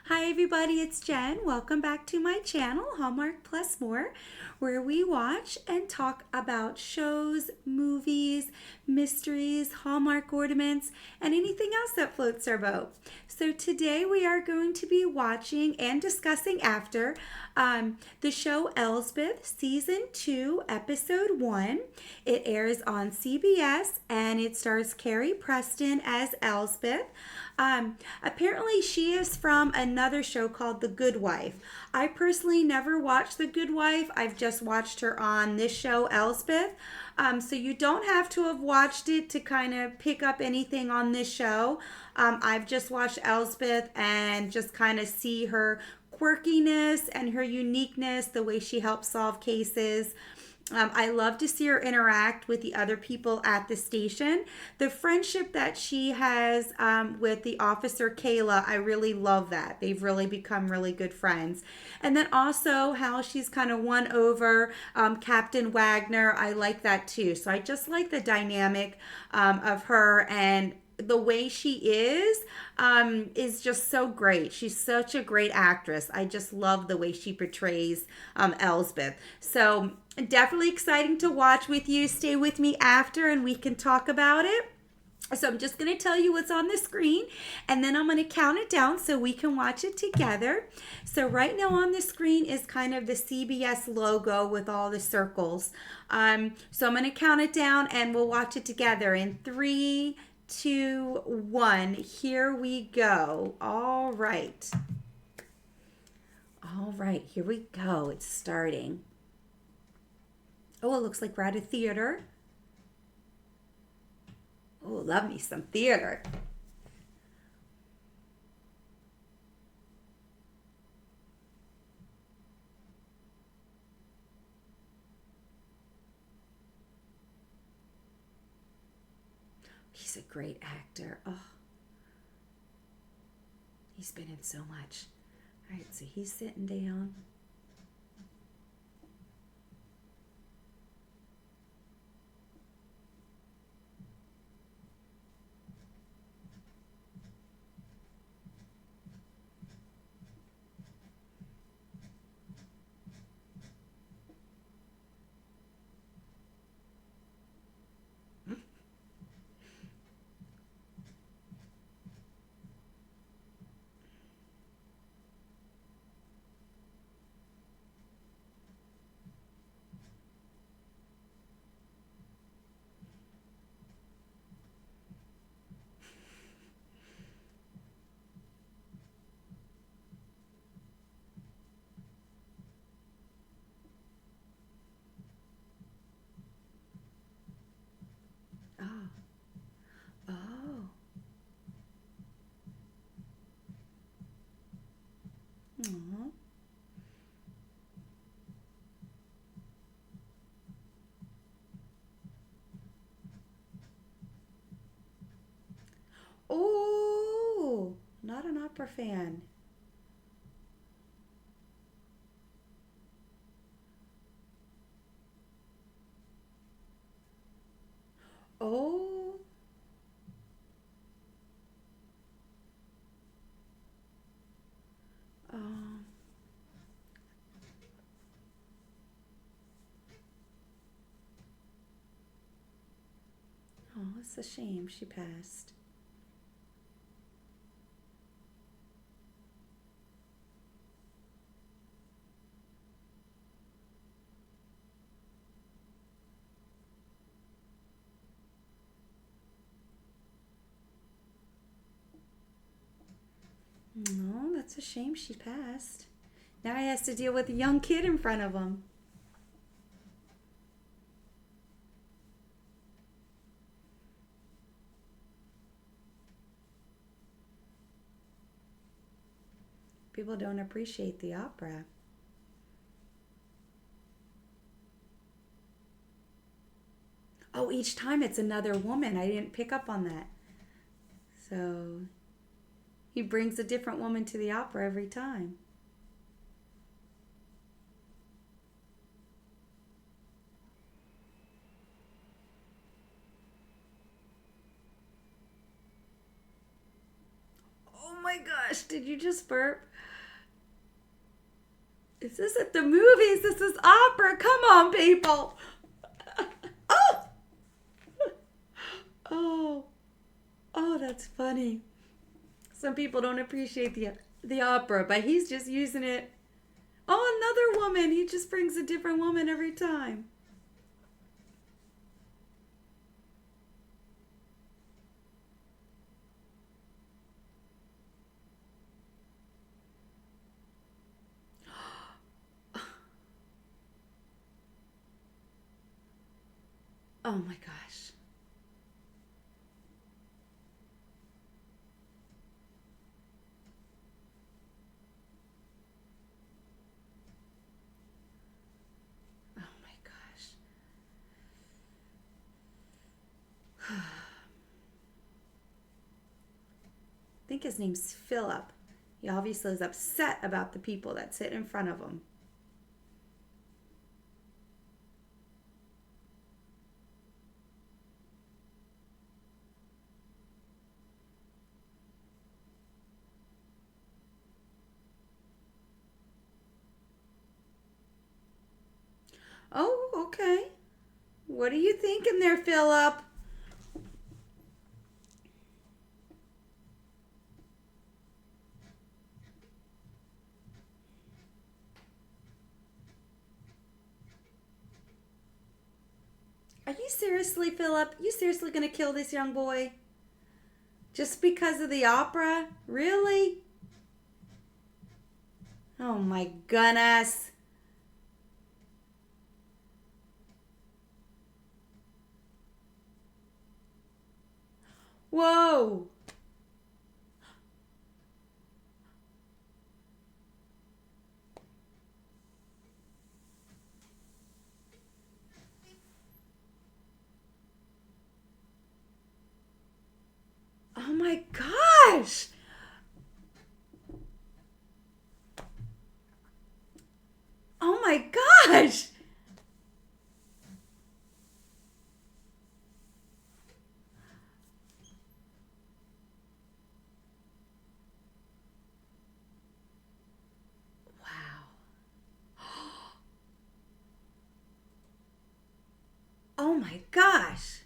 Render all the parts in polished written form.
Hi everybody, it's Jen. Welcome back to my channel, Hallmark Plus More, where we watch and talk about shows, movies, mysteries, Hallmark ornaments, and anything else that floats our boat. So today we are going to be watching and discussing after the show Elsbeth, Season 2, Episode 1. It airs on CBS and it stars Carrie Preston as Elsbeth. Apparently, she is from another show called The Good Wife. I personally never watched The Good Wife. I've just watched her on this show, Elsbeth. So you don't have to have watched it to kind of pick up anything on this show. I've just watched Elsbeth and just kind of see her quirkiness and her uniqueness, the way she helps solve cases. I love to see her interact with the other people at the station. The friendship that she has with the officer Kayla, I really love that. They've really become really good friends. And then also how she's kind of won over Captain Wagner. I like that too. So I just like the dynamic of her, and the way she is just so great. She's such a great actress. I just love the way she portrays Elsbeth. So definitely exciting to watch with you. Stay with me after and we can talk about it. So I'm just going to tell you what's on the screen, and then I'm going to count it down so we can watch it together. So right now on the screen is kind of the CBS logo with all the circles. So I'm going to count it down and we'll watch it together in 3, 2, 1. Here we go. All right. All right, here we go. It's starting. Oh, it looks like we're at a theater. Oh, love me some theater. He's a great actor. Oh, he's been in so much. All right, so he's sitting down. Oh, oh. Aw. Oh, not an opera fan. Oh, oh, oh, it's a shame she passed. No, that's a shame she passed. Now he has to deal with a young kid in front of him. People don't appreciate the opera. Oh, each time it's another woman. I didn't pick up on that. So he brings a different woman to the opera every time. Oh my gosh, did you just burp? This isn't the movies, this is opera. Come on, people. Oh! Oh. Oh, that's funny. Some people don't appreciate the opera, but he's just using it. Oh, another woman. He just brings a different woman every time. Oh my gosh. Oh my gosh. I think his name's Philip. He obviously is upset about the people that sit in front of him. Oh, okay. What are you thinking there, Philip? Are you seriously, Philip? You seriously gonna kill this young boy? Just because of the opera? Really? Oh my goodness. Whoa. Oh my gosh. Oh my gosh. Wow. Oh my gosh.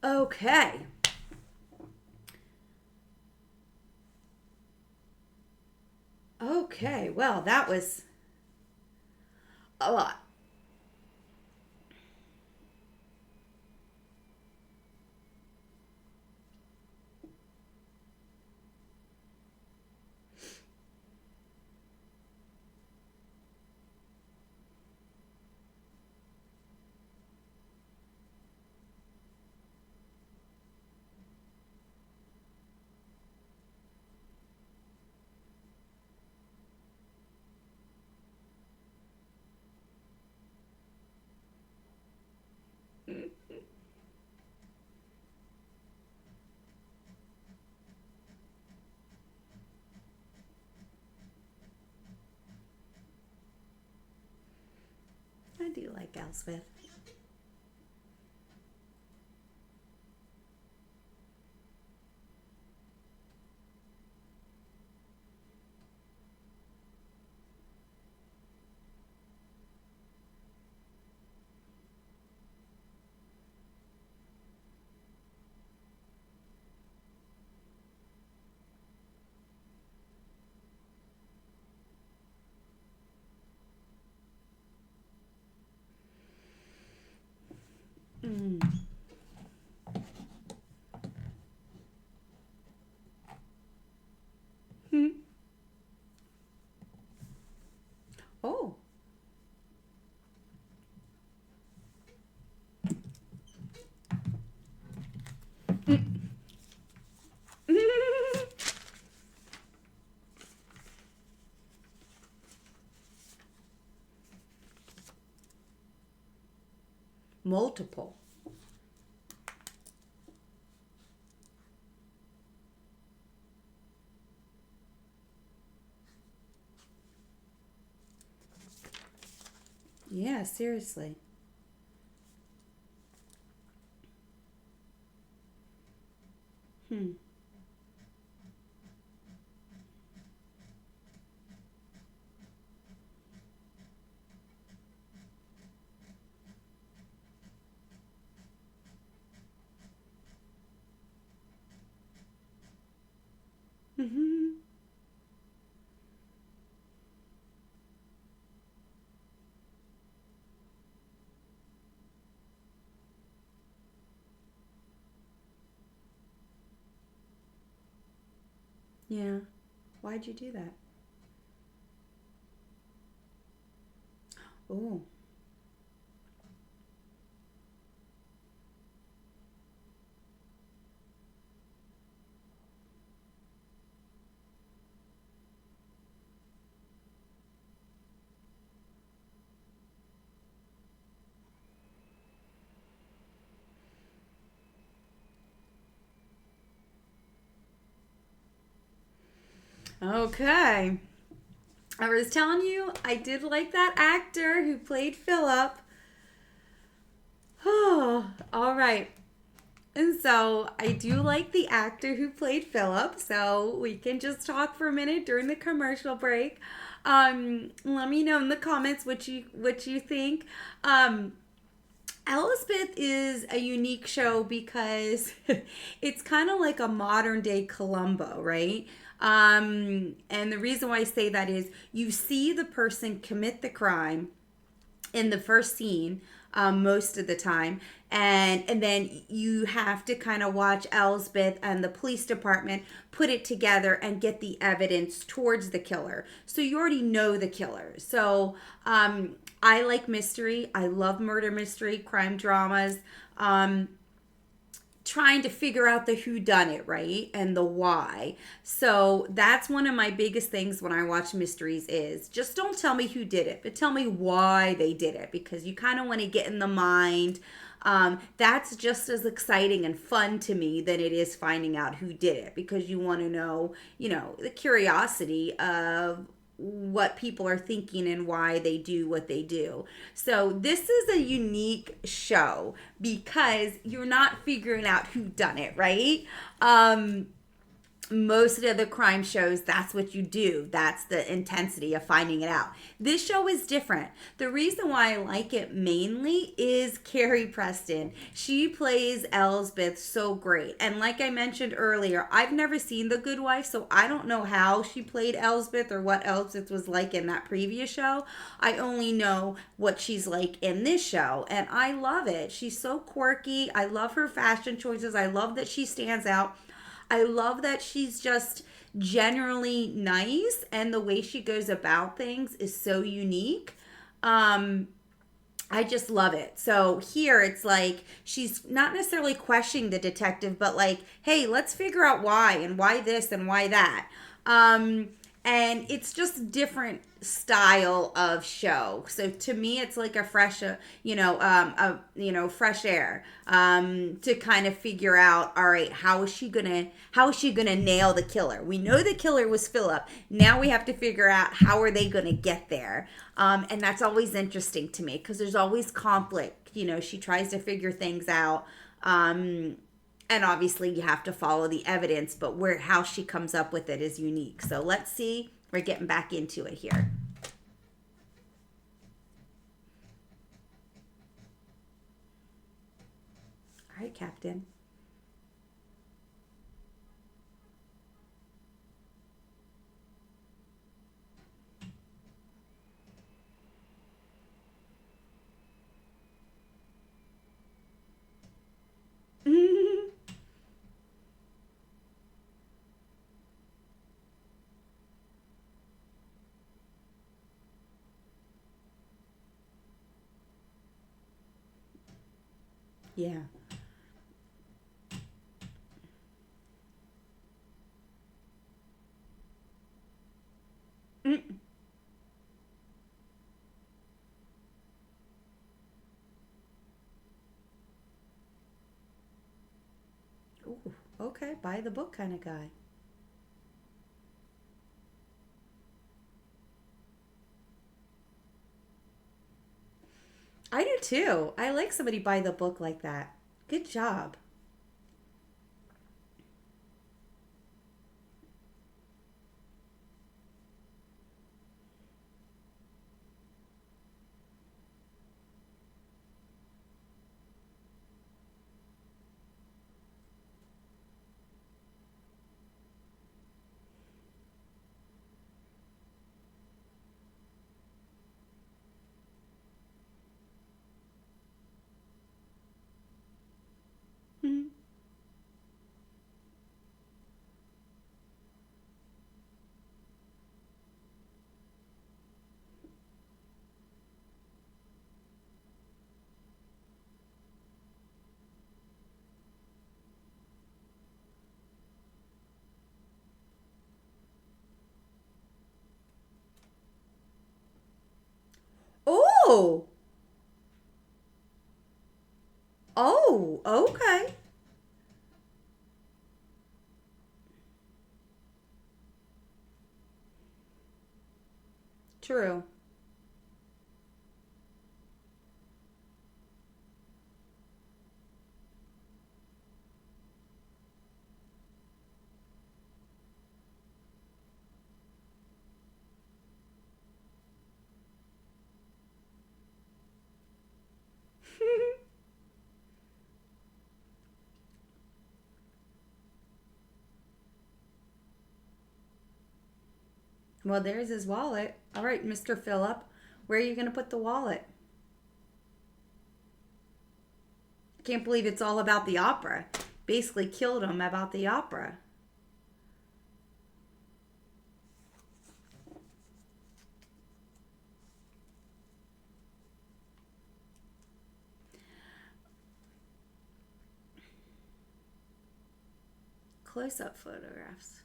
Okay. Okay. Well, that was a lot. I do like Elsbeth. Mm. Hmm. Oh. Multiple. Yeah, seriously. Hmm. Hmm. Yeah. Why'd you do that? Oh. Okay. I was telling you, I did like that actor who played Philip. Oh, all right. And so I do like the actor who played Philip. So we can just talk for a minute during the commercial break. Let me know in the comments what you think. Elsbeth is a unique show because it's kind of like a modern day Columbo, right? And the reason why I say that is you see the person commit the crime in the first scene, most of the time, and then you have to kind of watch Elsbeth and the police department put it together and get the evidence towards the killer, so you already know the killer. So I like mystery. I love murder mystery, crime dramas. Trying to figure out the who done it, right, and the why. So that's one of my biggest things when I watch mysteries is just don't tell me who did it, but tell me why they did it, because you kind of want to get in the mind. That's just as exciting and fun to me than it is finding out who did it, because you want to know, the curiosity of what people are thinking and why they do what they do. So this is a unique show because you're not figuring out who done it, right? Most of the crime shows, that's what you do. That's the intensity of finding it out. This show is different. The reason why I like it mainly is Carrie Preston. She plays Elsbeth so great. And like I mentioned earlier, I've never seen The Good Wife, so I don't know how she played Elsbeth or what Elsbeth was like in that previous show. I only know what she's like in this show, and I love it. She's so quirky. I love her fashion choices. I love that she stands out. I love that she's just generally nice, and the way she goes about things is so unique. Um, I just love it. So here it's like she's not necessarily questioning the detective, but like, hey, let's figure out why and why this and why that. Um, and it's just different style of show. So to me, it's like a fresh, fresh air. To kind of figure out, all right, how is she gonna nail the killer? We know the killer was Philip. Now we have to figure out how are they gonna get there. And that's always interesting to me because there's always conflict. She tries to figure things out. And obviously you have to follow the evidence, but how she comes up with it is unique. So let's see. We're getting back into it here. All right, Captain. Yeah. Mm. Ooh, okay, buy the book kind of guy. I do too. I like somebody by the book like that. Good job. Mhm. Oh, oh, okay. True. Well, there's his wallet. All right, Mr. Phillip, where are you going to put the wallet? I can't believe it's all about the opera. Basically killed him about the opera. Close up photographs.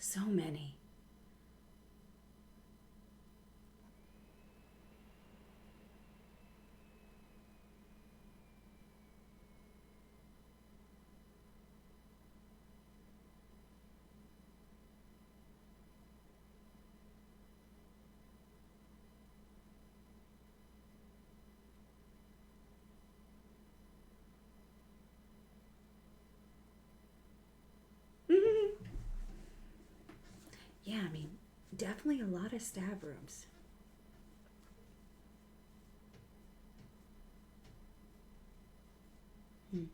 So many. Yeah, I mean, definitely a lot of stab rooms. Hmm.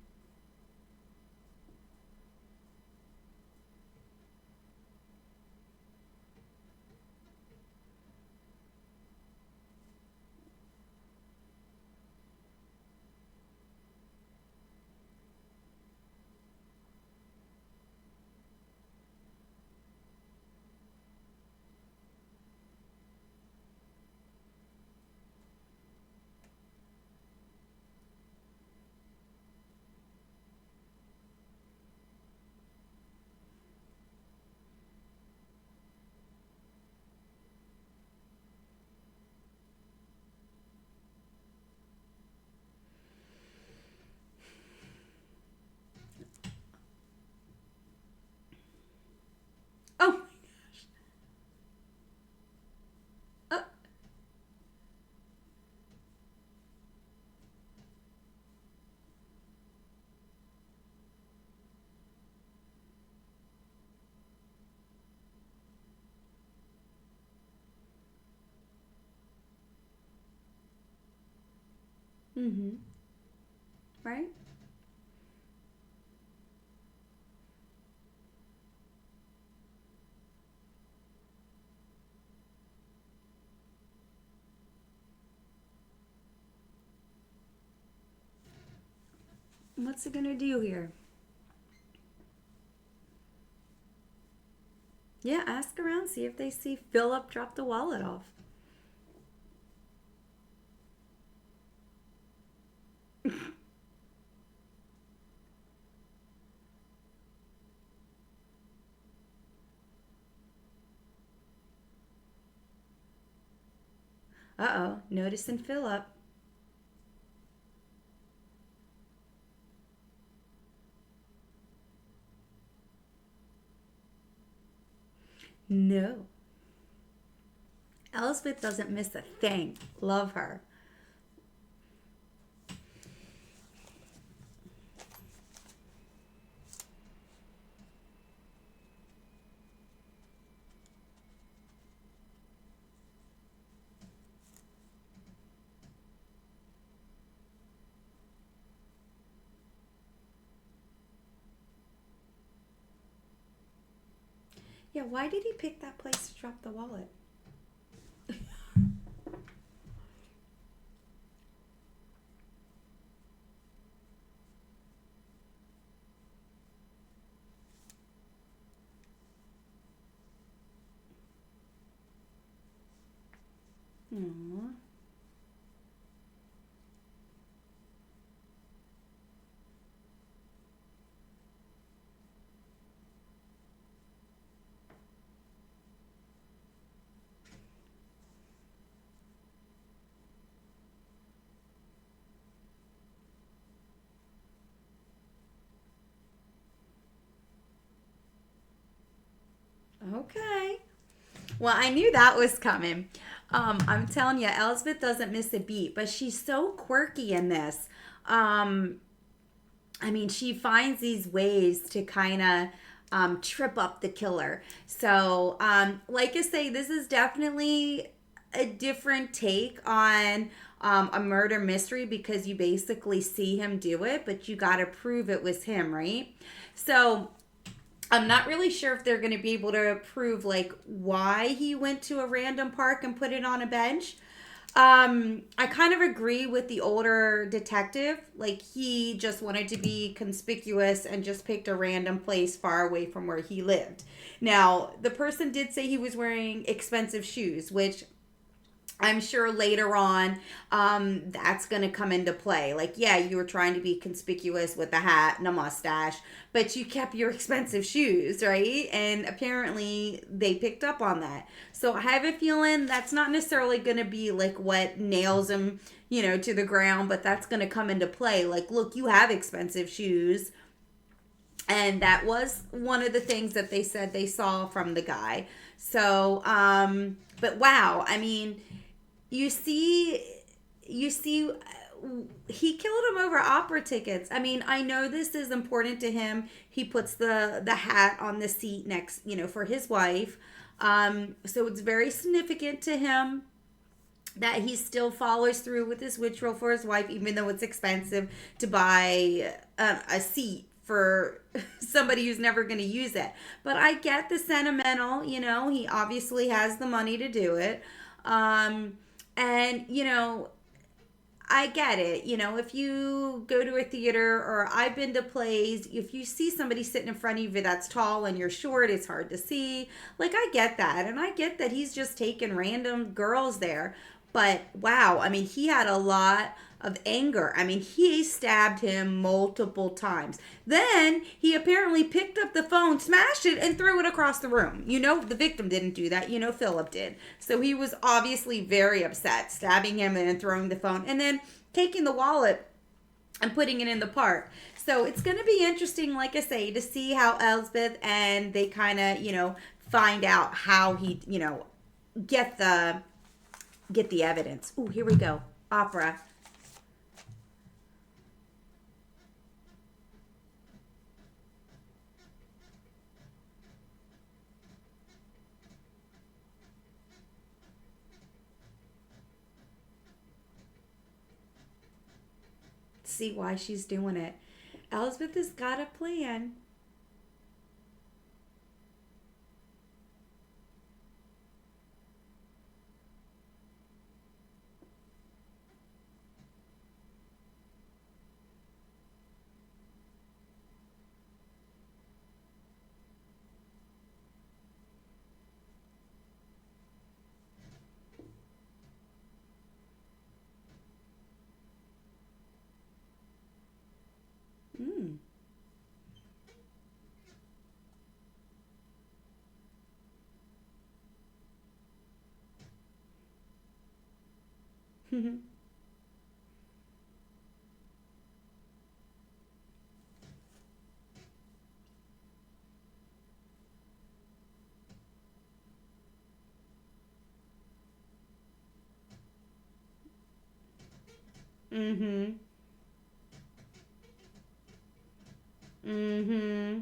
Oh, uh, mm-hmm. Right? What's it gonna do here? Yeah, ask around, see if they see Philip drop the wallet off. Uh oh, noticing Philip. No. Elsbeth doesn't miss a thing. Love her. Yeah, why did he pick that place to drop the wallet? Aww. Okay. Well, I knew that was coming. I'm telling you, Elsbeth doesn't miss a beat, but she's so quirky in this. Um, I mean, she finds these ways to kind of trip up the killer. So, like I say, this is definitely a different take on a murder mystery because you basically see him do it, but you got to prove it was him, right? So, I'm not really sure if they're going to be able to prove like why he went to a random park and put it on a bench. I kind of agree with the older detective. Like he just wanted to be conspicuous and just picked a random place far away from where he lived. Now, the person did say he was wearing expensive shoes, which I'm sure later on that's going to come into play. Like, yeah, you were trying to be conspicuous with a hat and a mustache, but you kept your expensive shoes, right? And apparently they picked up on that. So I have a feeling that's not necessarily going to be like what nails him, to the ground, but that's going to come into play. Like, look, you have expensive shoes. And that was one of the things that they said they saw from the guy. So, but wow, I mean, you see you see he killed him over opera tickets. I mean, I know this is important to him. He puts the hat on the seat next, for his wife. So it's very significant to him that he still follows through with his ritual for his wife, even though it's expensive to buy a seat for somebody who's never going to use it. But I get the sentimental, he obviously has the money to do it. And, I get it. If you go to a theater or I've been to plays, if you see somebody sitting in front of you that's tall and you're short, it's hard to see. Like, I get that. And I get that he's just taking random girls there. But wow, I mean, he had a lot of anger. I mean, he stabbed him multiple times. Then he apparently picked up the phone, smashed it, and threw it across the room. The victim didn't do that. Philip did. So he was obviously very upset, stabbing him and then throwing the phone, and then taking the wallet and putting it in the park. So it's going to be interesting, like I say, to see how Elsbeth and they kind of, find out how he, get the get the evidence. Ooh, here we go. Opera. See why she's doing it. Elsbeth has got a plan. Mm. Mm-hmm. Mm-hmm.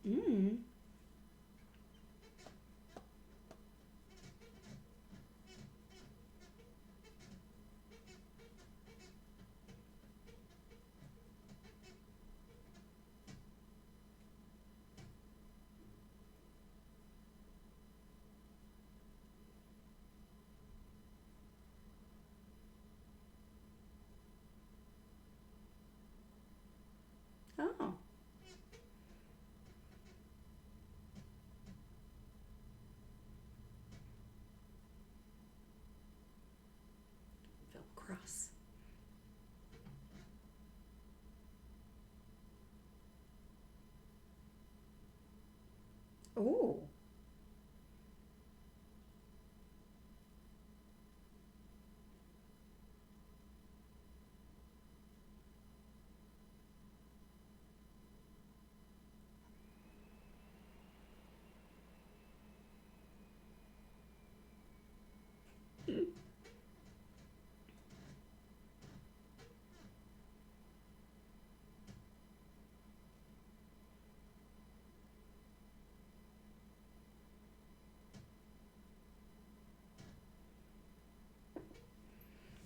Mm. Oh. Felt cross. Oh.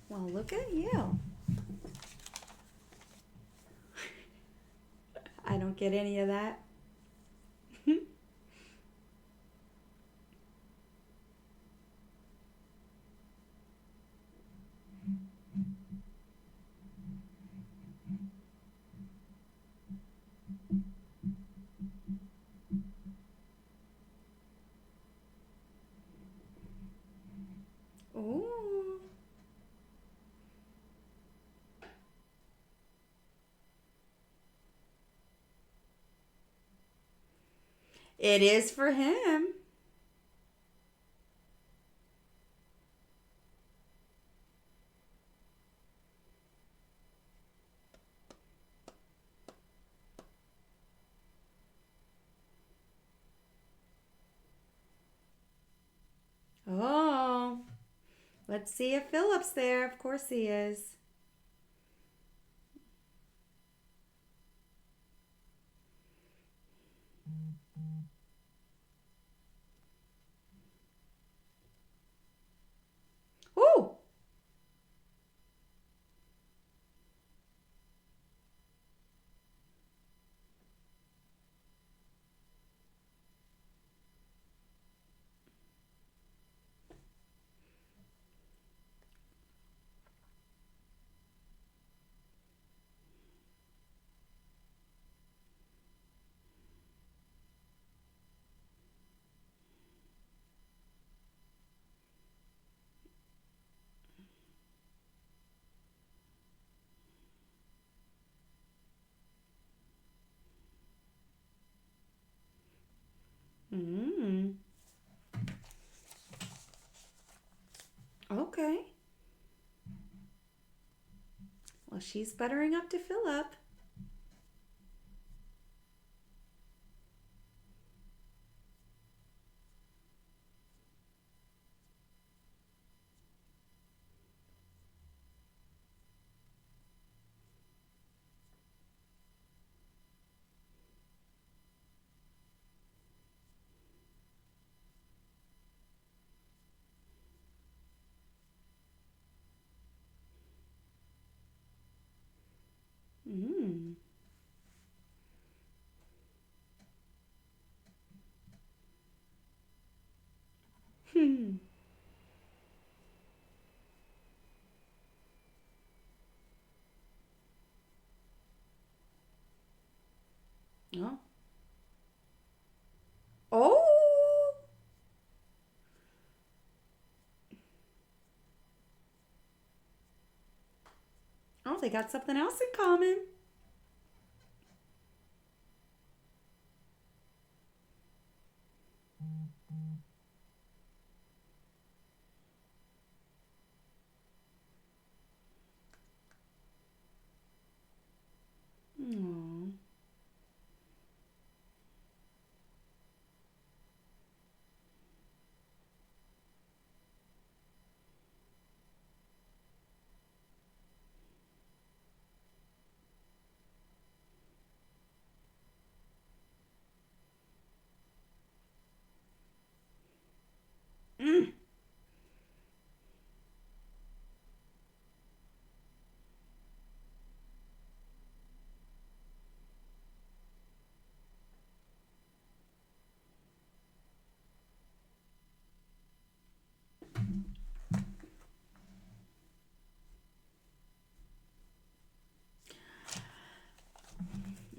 Well, look at you. I don't get any of that. Oh. It is for him. Oh. Let's see if Philip's there. Of course he is. Oh. Mm. Okay. Well, she's buttering up to Philip. Mm. Hmm. Oh. Oh. they got something else in common. Aww. Mm.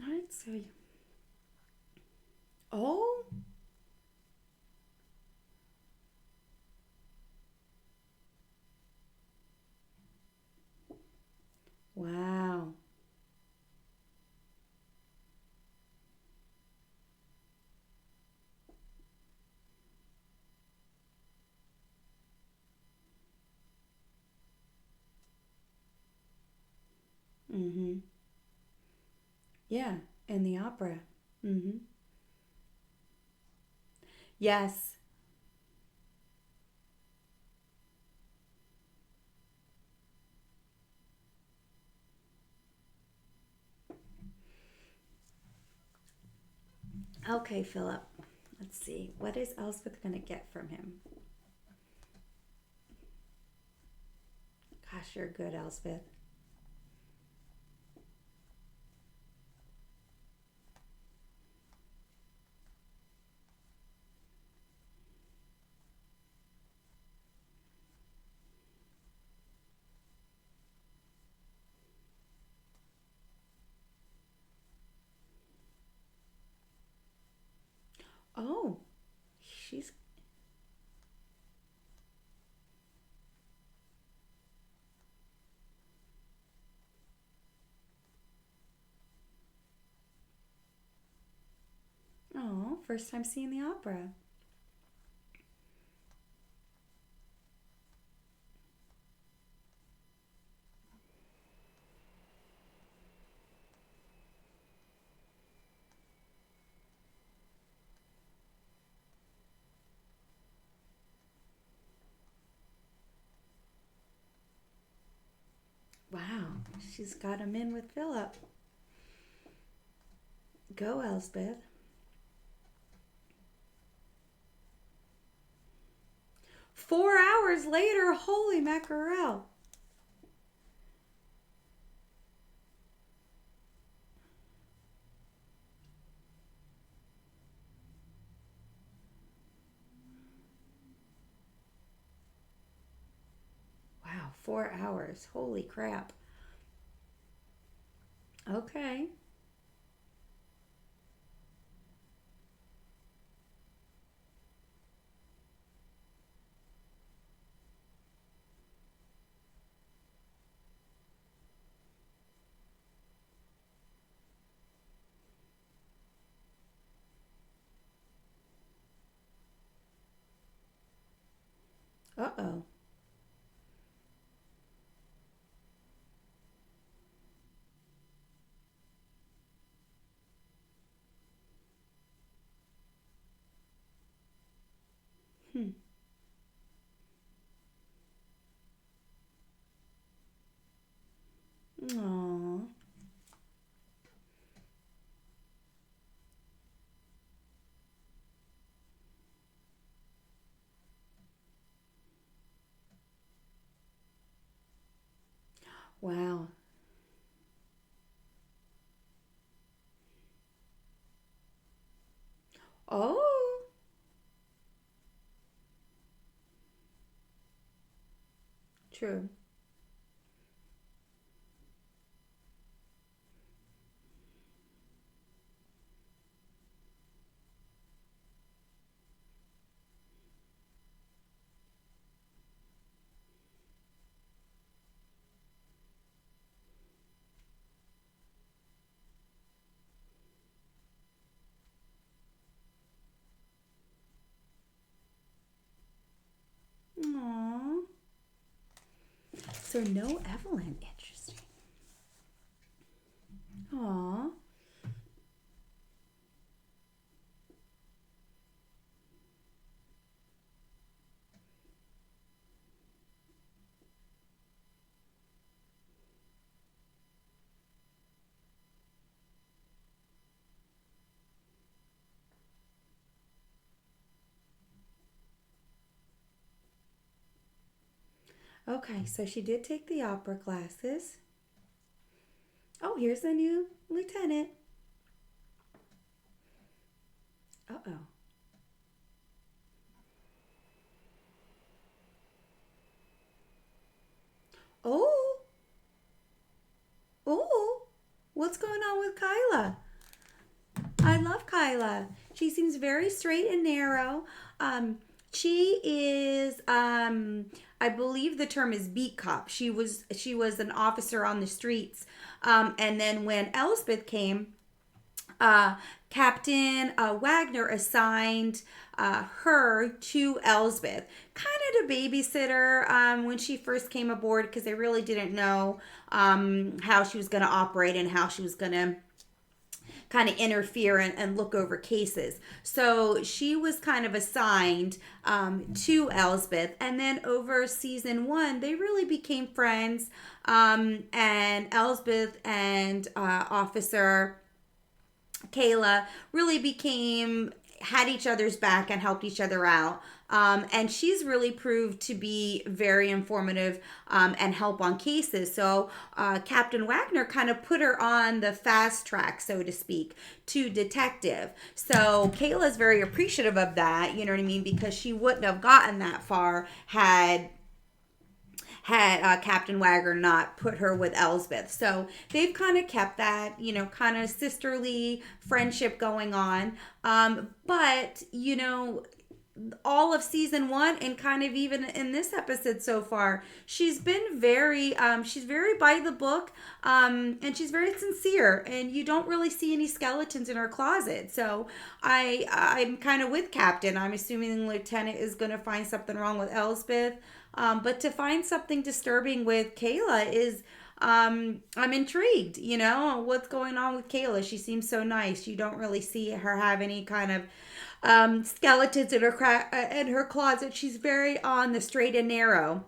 All right, so oh, wow. Mm-hmm. Yeah, in the opera. Mm-hmm. Yes. Okay, Philip. Let's see. What is Elsbeth going to get from him? Gosh, you're good, Elsbeth. Oh, she's. Oh, first time seeing the opera. Wow, she's got him in with Philip. Go, Elsbeth. 4 hours later, holy mackerel. Wow, 4 hours. Holy crap. Okay. Uh oh. Hmm. Aww. Wow. Oh. True. So no Evelyn. Interesting. Aw. Okay, so she did take the opera classes. Oh, here's the new lieutenant. Uh-oh. Oh, oh, what's going on with Kyla? I love Kyla. She seems very straight and narrow. She is, I believe the term is beat cop. She was an officer on the streets. And then when Elsbeth came, uh, Captain Wagner assigned her to Elsbeth, kind of to babysitter when she first came aboard because they really didn't know how she was going to operate and how she was going to kind of interfere and look over cases. So she was kind of assigned to Elsbeth. And then over season 1, they really became friends. And Elsbeth and Officer Kayla really had each other's back and helped each other out. And she's really proved to be very informative and help on cases. So Captain Wagner kind of put her on the fast track, so to speak, to detective. So Kayla's very appreciative of that, you know what I mean? Because she wouldn't have gotten that far had Captain Wagner not put her with Elsbeth. So they've kind of kept that, kind of sisterly friendship going on. But, all of season 1 and kind of even in this episode so far, she's been she's very by the book, and she's very sincere, and you don't really see any skeletons in her closet. So I'm kind of with Captain. I'm assuming the lieutenant is going to find something wrong with Elsbeth. But to find something disturbing with Kayla is, I'm intrigued, what's going on with Kayla. She seems so nice. You don't really see her have any kind of skeletons in her closet. She's very on the straight and narrow.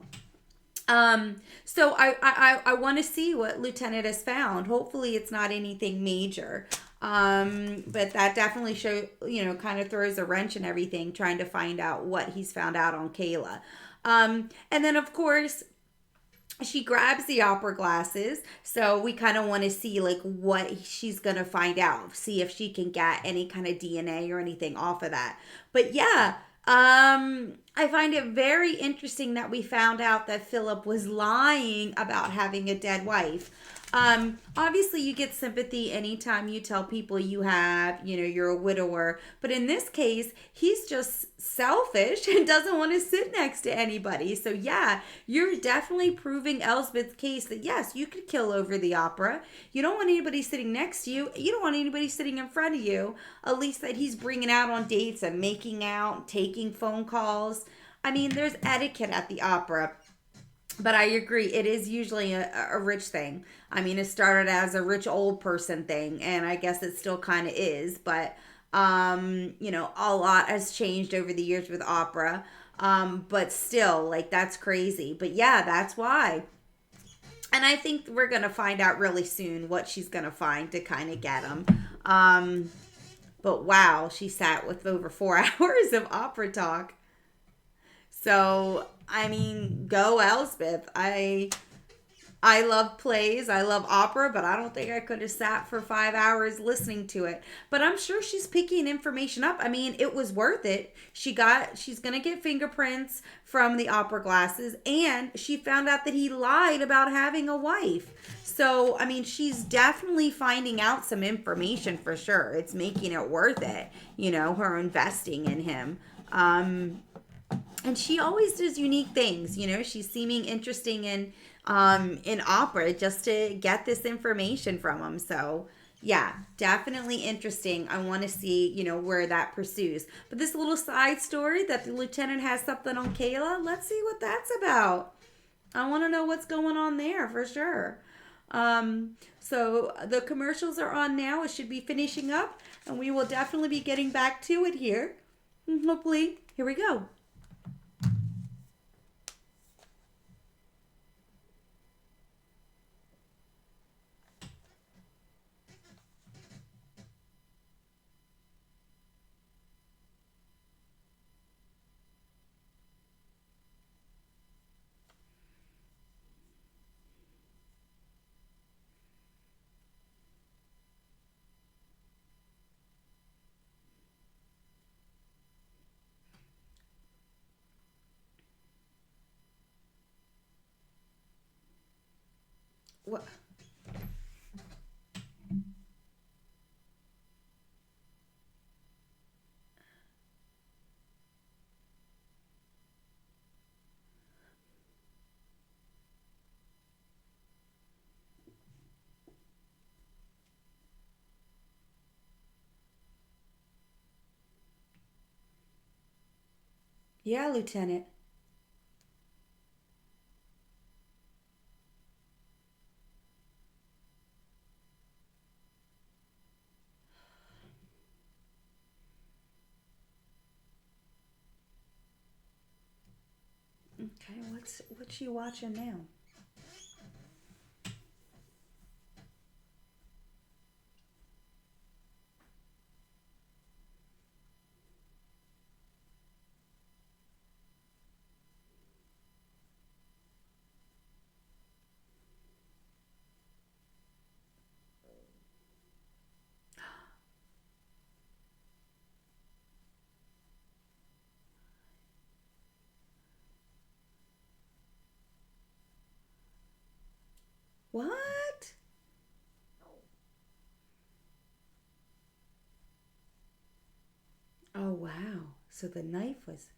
So I want to see what Lieutenant has found. Hopefully it's not anything major. But that definitely kind of throws a wrench in everything, trying to find out what he's found out on Kayla. And then of course she grabs the opera glasses. So we kind of want to see what she's going to find out. See if she can get any kind of DNA or anything off of that. But yeah, I find it very interesting that we found out that Philip was lying about having a dead wife. Obviously you get sympathy anytime you tell people you're a widower, but in this case, he's just selfish and doesn't want to sit next to anybody. So yeah, you're definitely proving Elsbeth's case that yes, you could kill over the opera. You don't want anybody sitting next to you. You don't want anybody sitting in front of you. At least that he's bringing out on dates and making out, taking phone calls. I mean, there's etiquette at the opera. But I agree, it is usually a rich thing. I mean, it started as a rich old person thing, and I guess it still kind of is. But, a lot has changed over the years with opera. But still, that's crazy. But yeah, that's why. And I think we're going to find out really soon what she's going to find to kind of get him. But wow, she sat with over 4 hours of opera talk. So, I mean, go Elsbeth. I love plays. I love opera, but I don't think I could have sat for 5 hours listening to it. But I'm sure she's picking information up. I mean, it was worth it. She's going to get fingerprints from the opera glasses, and she found out that he lied about having a wife. So, I mean, she's definitely finding out some information for sure. It's making it worth it, her investing in him. And she always does unique things, she's seeming interesting in opera just to get this information from him. So yeah, definitely interesting. I want to see, where that pursues. But this little side story that the lieutenant has something on Kayla, let's see what that's about. I want to know what's going on there for sure. So the commercials are on now. It should be finishing up, and we will definitely be getting back to it here. Hopefully, here we go. What? Yeah, Lieutenant. Okay, what's she watching now? What? Oh wow. So the knife was.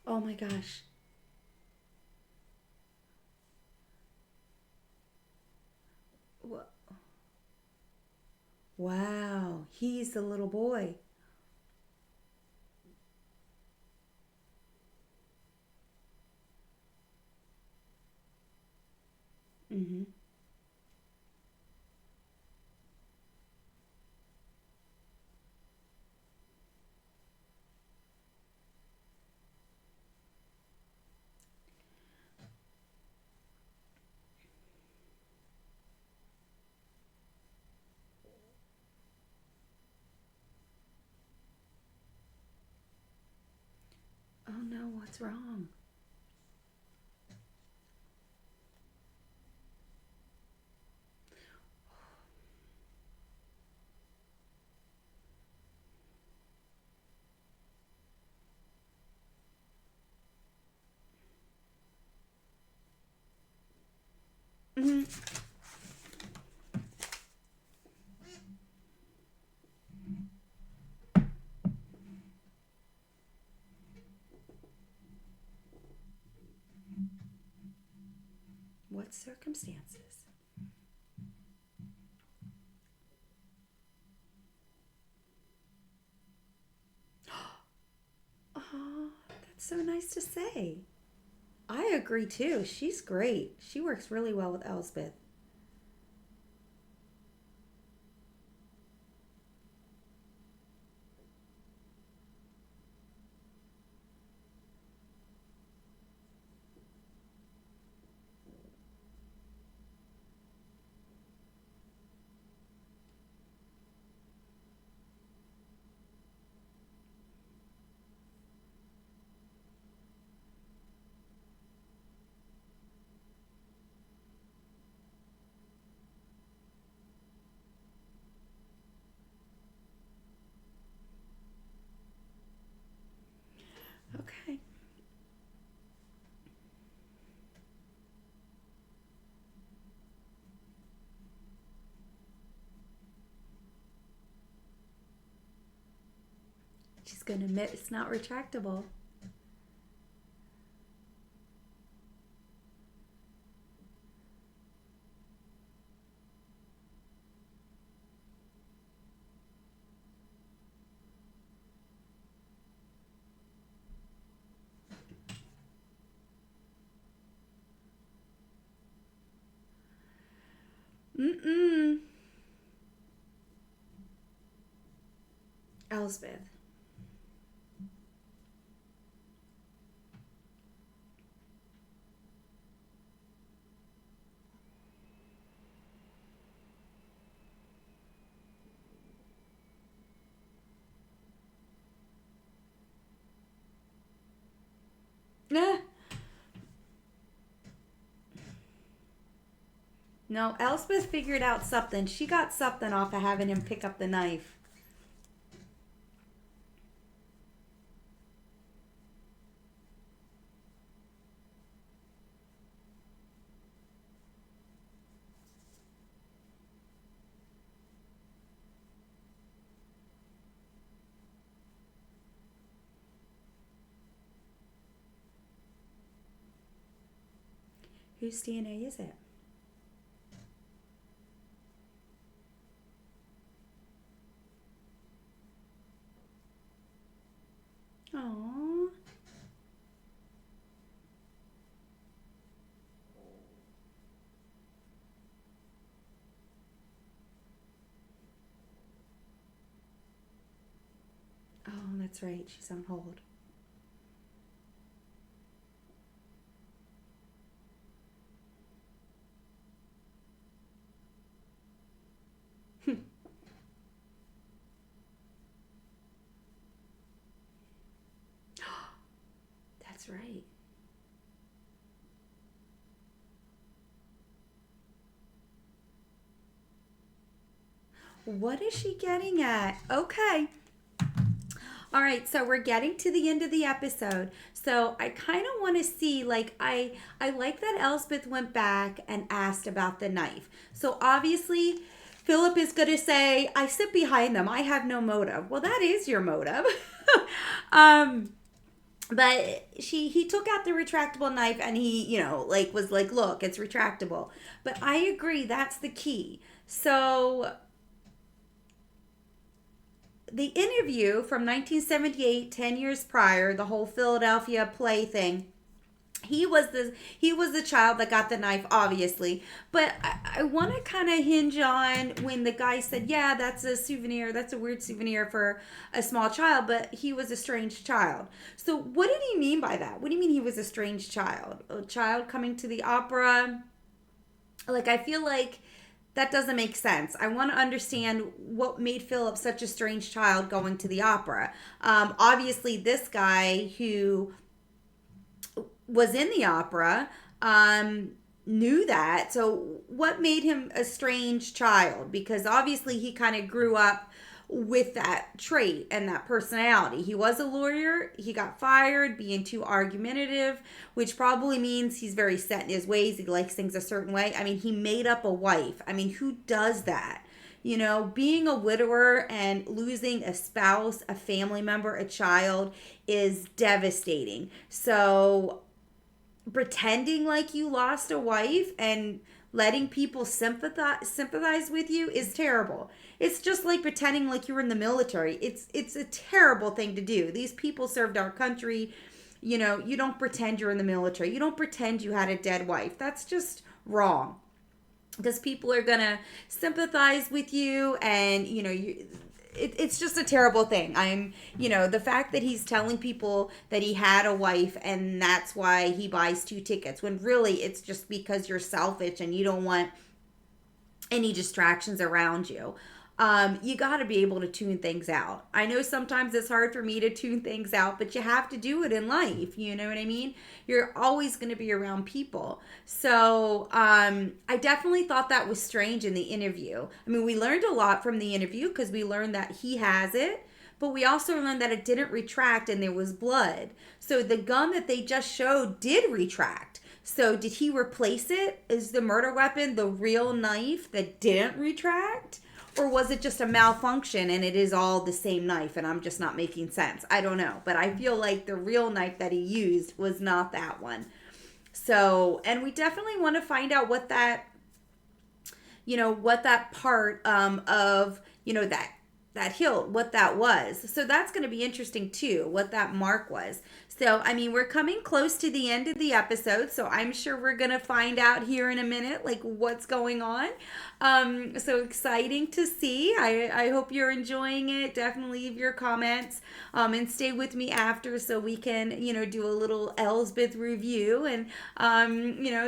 Oh my gosh. Wow. He's the little boy. Mm-hmm. Oh no, what's wrong? Mm-hmm. What circumstances? Oh, that's so nice to say. I agree too. She's great. She works really well with Elsbeth. Okay. She's going to admit it's not retractable. Mm-mm. Elsbeth. Eh. No, Elsbeth figured out something. She got something off of having him pick up the knife. Whose DNA is it? Aww. Oh, that's right. She's on hold. That's right. What is she getting at? Okay. All right, so we're getting to the end of the episode. So I kind of want to see, like, I like that Elsbeth went back and asked about the knife. So obviously, Philip is going to say, I sit behind them. I have no motive. Well, that is your motive. um, but he took out the retractable knife and he, like was like, look, it's retractable. But I agree, that's the key. So the interview from 1978, 10 years prior, the whole Philadelphia play thing, he was the child that got the knife, obviously. But I want to kind of hinge on when the guy said, yeah, that's a souvenir, that's a weird souvenir for a small child, but he was a strange child. So what did he mean by that? What do you mean he was a strange child? A child coming to the opera? Like, I feel like that doesn't make sense. I want to understand what made Philip such a strange child going to the opera. Obviously, this guy who was in the opera knew that. So, what made him a strange child? Because obviously, he kind of grew up with that trait and that personality. He was a lawyer. He got fired being too argumentative, which probably means he's very set in his ways. He likes things a certain way. I mean, he made up a wife. I mean, who does that? Being a widower and losing a spouse, a family member, a child is devastating. So, pretending like you lost a wife and letting people sympathize with you is terrible. It's just like pretending like you were in the military. It's a terrible thing to do. These people served our country. You don't pretend you're in the military. You don't pretend you had a dead wife. That's just wrong. Because people are going to sympathize with you and it's just a terrible thing. The fact that he's telling people that he had a wife and that's why he buys 2 tickets, when really it's just because you're selfish and you don't want any distractions around you. You got to be able to tune things out. I know sometimes it's hard for me to tune things out, but you have to do it in life. You know what I mean? You're always going to be around people. So I definitely thought that was strange in the interview. I mean, we learned a lot from the interview because we learned that he has it, but we also learned that it didn't retract and there was blood. So the gun that they just showed did retract. So did he replace it? Is the murder weapon the real knife that didn't retract? Or was it just a malfunction and it is all the same knife and I'm just not making sense? I don't know. But I feel like the real knife that he used was not that one. So, and we definitely want to find out what that, what that part of, that hilt, what that was. So that's going to be interesting too, what that mark was. So, I mean, we're coming close to the end of the episode, so I'm sure we're going to find out here in a minute, like, what's going on. So exciting to see. I hope you're enjoying it. Definitely leave your comments and stay with me after so we can, do a little Elsbeth review and,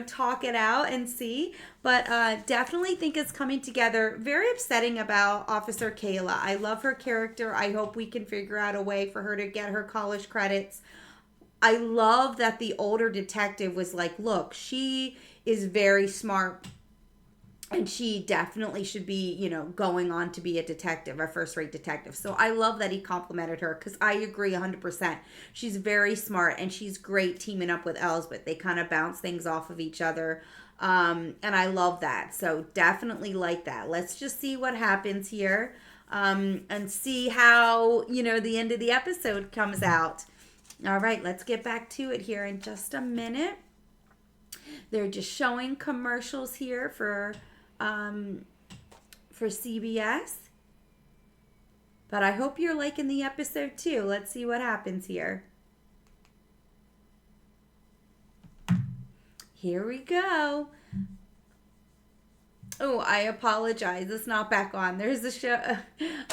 talk it out and see. But definitely think it's coming together. Very upsetting about Officer Kayla. I love her character. I hope we can figure out a way for her to get her college credits. I love that the older detective was like, look, she is very smart and she definitely should be, going on to be a detective, a first-rate detective. So I love that he complimented her because I agree 100%. She's very smart and she's great teaming up with Elsbeth. They kind of bounce things off of each other. And I love that. So definitely like that. Let's just see what happens here and see how, the end of the episode comes out. All right, let's get back to it here in just a minute. They're just showing commercials here for CBS. But I hope you're liking the episode too. Let's see what happens here. Here we go. Oh, I apologize. It's not back on. There's a show,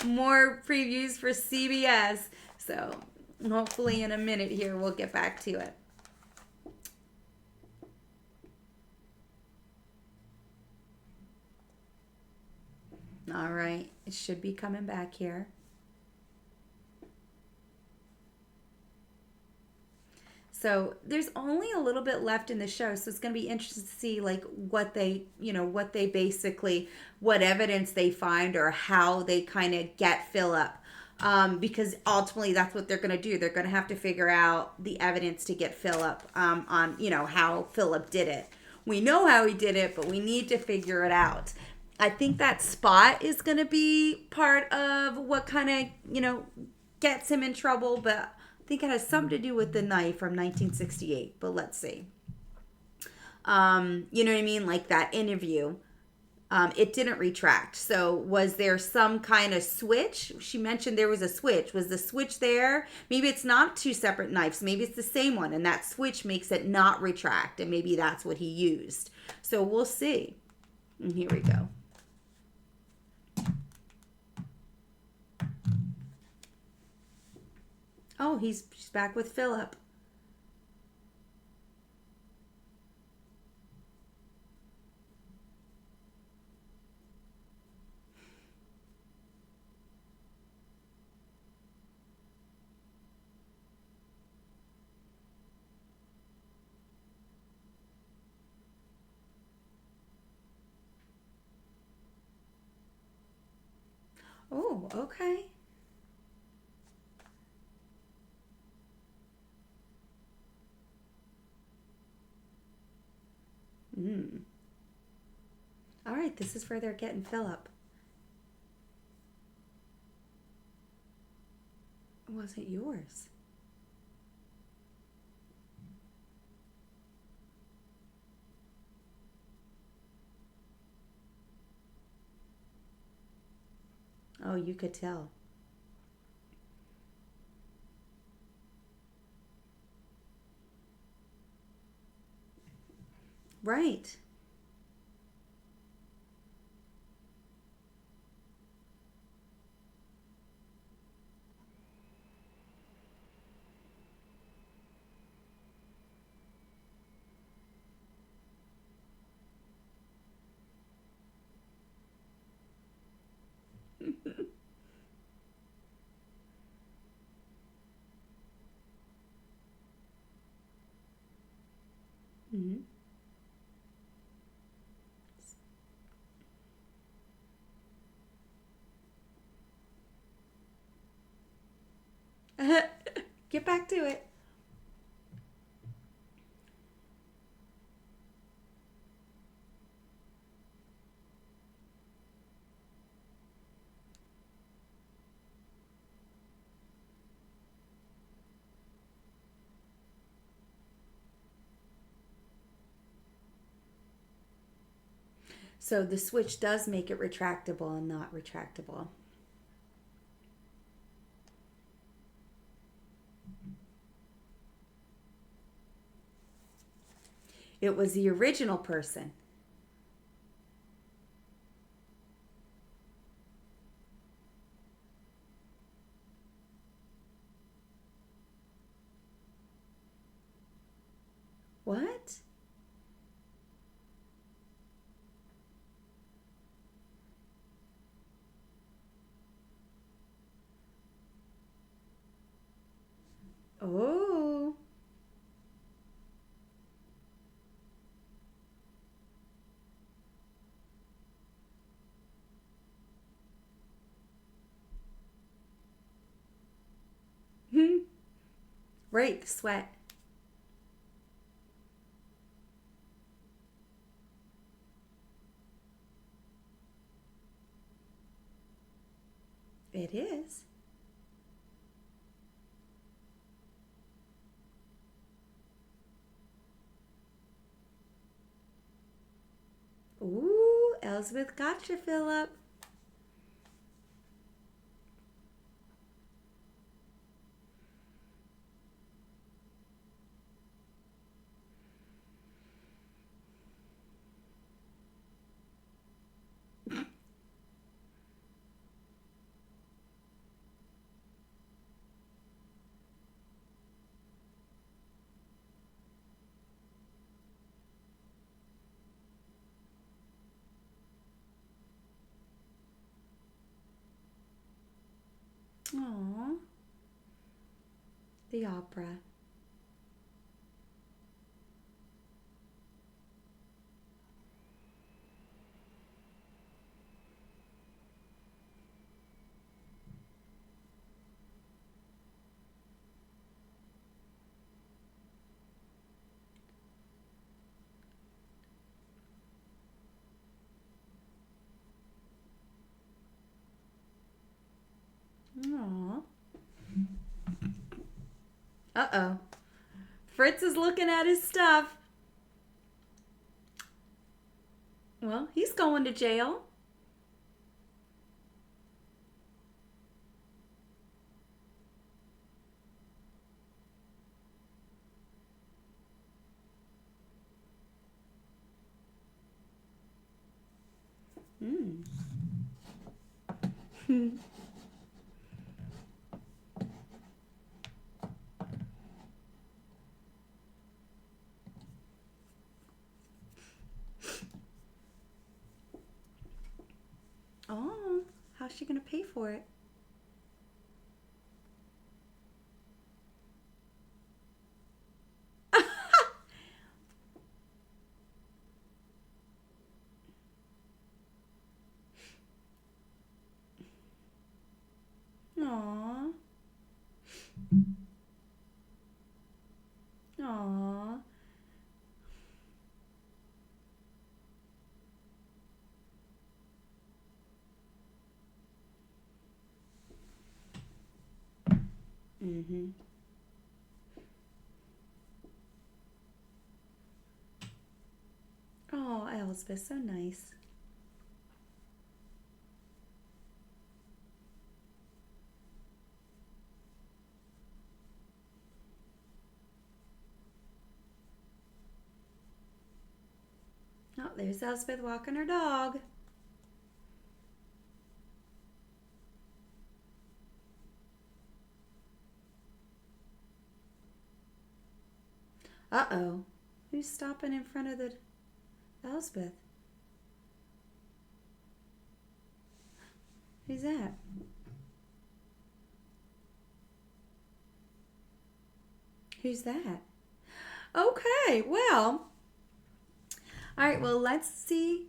more previews for CBS. So hopefully in a minute here we'll get back to it. All right, it should be coming back here. So there's only a little bit left in the show, so it's going to be interesting to see like what they basically, what evidence they find or how they kind of get Philip. Because ultimately that's what they're going to do. They're going to have to figure out the evidence to get Philip on, how Philip did it. We know how he did it, but we need to figure it out. I think that spot is going to be part of what kind of, gets him in trouble, but I think it has something to do with the knife from 1968, but let's see. You know what I mean? Like that interview. It didn't retract. So was there some kind of switch? She mentioned there was a switch. Was the switch there? Maybe it's not two separate knives. Maybe it's the same one, and that switch makes it not retract, and maybe that's what he used. So we'll see. And here we go. Oh, she's back with Philip. Oh, okay. All right, this is where they're getting Philip. It wasn't yours. Oh, you could tell. Right. Mm-hmm. Get back to it. So the switch does make it retractable and not retractable. It was the original person. What? Oh. Right, the sweat. It is. Ooh, Elsbeth gotcha, Philip. Aw, the opera. Aw. Uh-oh. Fritz is looking at his stuff. Well, he's going to jail. Mm. Oh, how's she going to pay for it? Aw. Aw. Mm-hmm. Oh, Elsbeth, so nice. Oh, there's Elsbeth walking her dog. Uh-oh. Who's stopping in front of the Elsbeth? Who's that? Who's that? Okay, well. All right, well, let's see.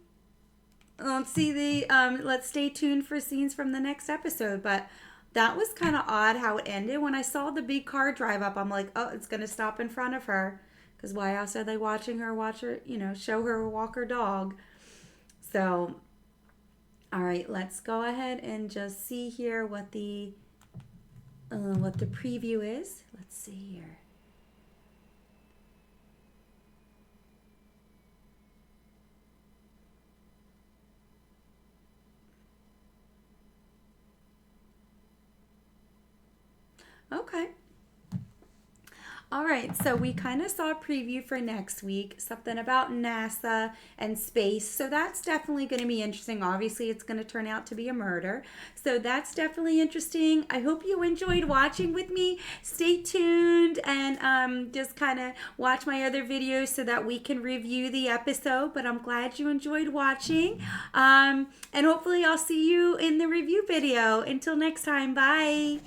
Let's see let's stay tuned for scenes from the next episode. But that was kind of odd how it ended. When I saw the big car drive up, I'm like, oh, it's going to stop in front of her. Because why else are they watching her watch her, show her walk her dog? So, all right, let's go ahead and just see here what the preview is. Let's see here. Okay. All right, so we kind of saw a preview for next week, something about NASA and space. So that's definitely going to be interesting. Obviously, it's going to turn out to be a murder. So that's definitely interesting. I hope you enjoyed watching with me. Stay tuned and just kind of watch my other videos so that we can review the episode. But I'm glad you enjoyed watching. And hopefully, I'll see you in the review video. Until next time, bye.